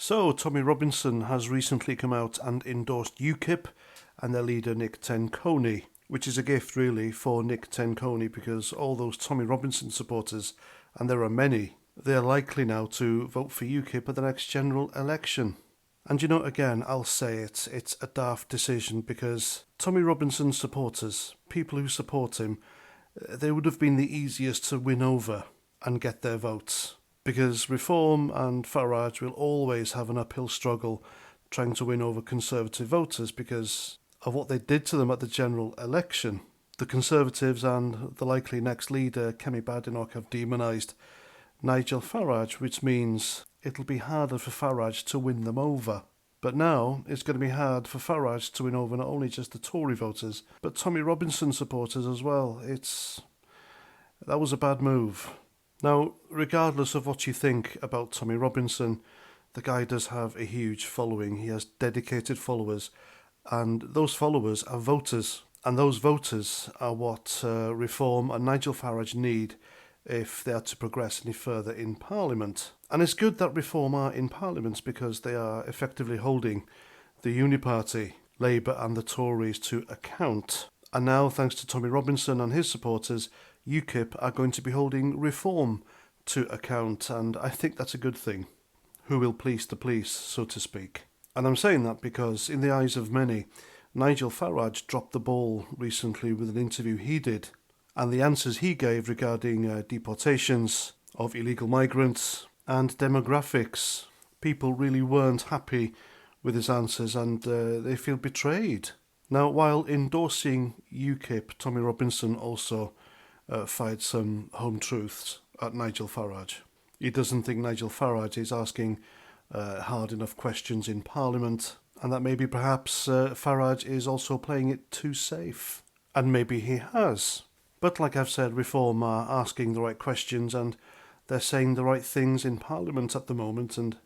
So, Tommy Robinson has recently come out and endorsed UKIP and their leader Nick Tenconi, which is a gift really for Nick Tenconi because all those Tommy Robinson supporters, and there are many, they're likely now to vote for UKIP at the next general election. And you know, again, I'll say it's a daft decision because Tommy Robinson's supporters, people who support him, they would have been the easiest to win over and get their votes. Because Reform and Farage will always have an uphill struggle trying to win over Conservative voters because of what they did to them at the general election. The Conservatives and the likely next leader, Kemi Badenoch, have demonised Nigel Farage, which means it'll be harder for Farage to win them over. But now it's going to be hard for Farage to win over not only just the Tory voters, but Tommy Robinson supporters as well. That was a bad move. Now, regardless of what you think about Tommy Robinson, the guy does have a huge following. He has dedicated followers, and those followers are voters. And those voters are what Reform and Nigel Farage need if they are to progress any further in Parliament. And it's good that Reform are in Parliament because they are effectively holding the Uniparty, Labour and the Tories to account. And now, thanks to Tommy Robinson and his supporters, UKIP are going to be holding Reform to account, and I think that's a good thing. Who will police the police, so to speak? And I'm saying that because, in the eyes of many, Nigel Farage dropped the ball recently with an interview he did, and the answers he gave regarding deportations of illegal migrants and demographics. People really weren't happy with his answers, and they feel betrayed. Now, while endorsing UKIP, Tommy Robinson also fired some home truths at Nigel Farage. He doesn't think Nigel Farage is asking hard enough questions in Parliament, and that maybe perhaps Farage is also playing it too safe. And maybe he has. But like I've said, Reform are asking the right questions and they're saying the right things in Parliament at the moment, and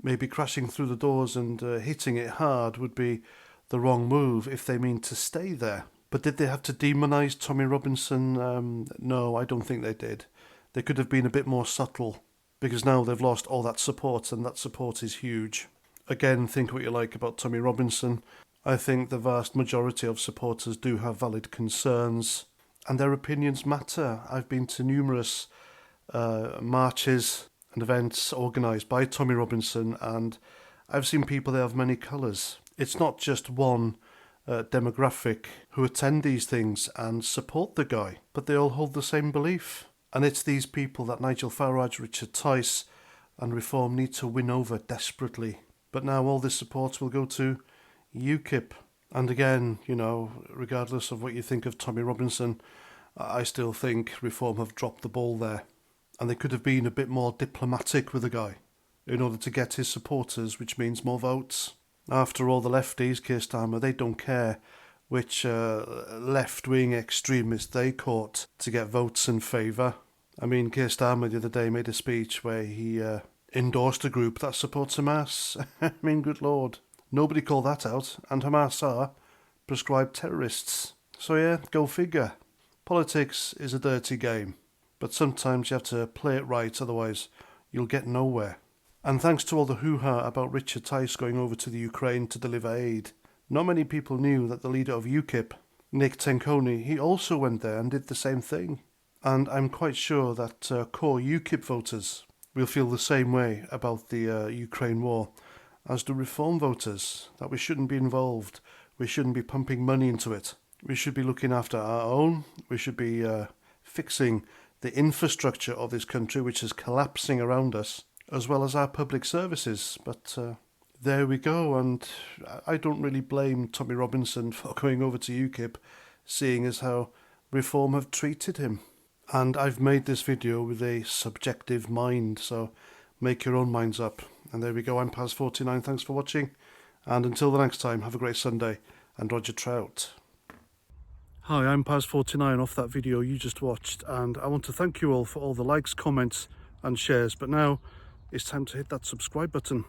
maybe crashing through the doors and hitting it hard would be the wrong move if they mean to stay there. But did they have to demonise Tommy Robinson? No, I don't think they did. They could have been a bit more subtle, because now they've lost all that support, and that support is huge. Again, think what you like about Tommy Robinson. I think the vast majority of supporters do have valid concerns, and their opinions matter. I've been to numerous marches and events organised by Tommy Robinson, and I've seen people there of many colours. It's not just one demographic who attend these things and support the guy, but they all hold the same belief. And it's these people that Nigel Farage, Richard Tice and Reform need to win over desperately. But now all this support will go to UKIP. And again, you know, regardless of what you think of Tommy Robinson, I still think Reform have dropped the ball there. And they could have been a bit more diplomatic with the guy in order to get his supporters, which means more votes. After all, the lefties, Keir Starmer, they don't care which left-wing extremist they caught to get votes in favour. I mean, Keir Starmer the other day made a speech where he endorsed a group that supports Hamas. I mean, good lord. Nobody called that out, and Hamas are prescribed terrorists. So yeah, go figure. Politics is a dirty game, but sometimes you have to play it right, otherwise you'll get nowhere. And thanks to all the hoo-ha about Richard Tice going over to the Ukraine to deliver aid, not many people knew that the leader of UKIP, Nick Tenconi, he also went there and did the same thing. And I'm quite sure that core UKIP voters will feel the same way about the Ukraine war as do Reform voters, that we shouldn't be involved, we shouldn't be pumping money into it. We should be looking after our own, we should be fixing the infrastructure of this country, which is collapsing around us, as well as our public services. But there we go, and I don't really blame Tommy Robinson for going over to UKIP, seeing as how Reform have treated him. And I've made this video with a subjective mind, so make your own minds up. And there we go, I'm Paz49, thanks for watching, and until the next time, have a great Sunday, and Roger Trout. Hi, I'm Paz49 off that video you just watched, and I want to thank you all for all the likes, comments and shares, but now it's time to hit that subscribe button.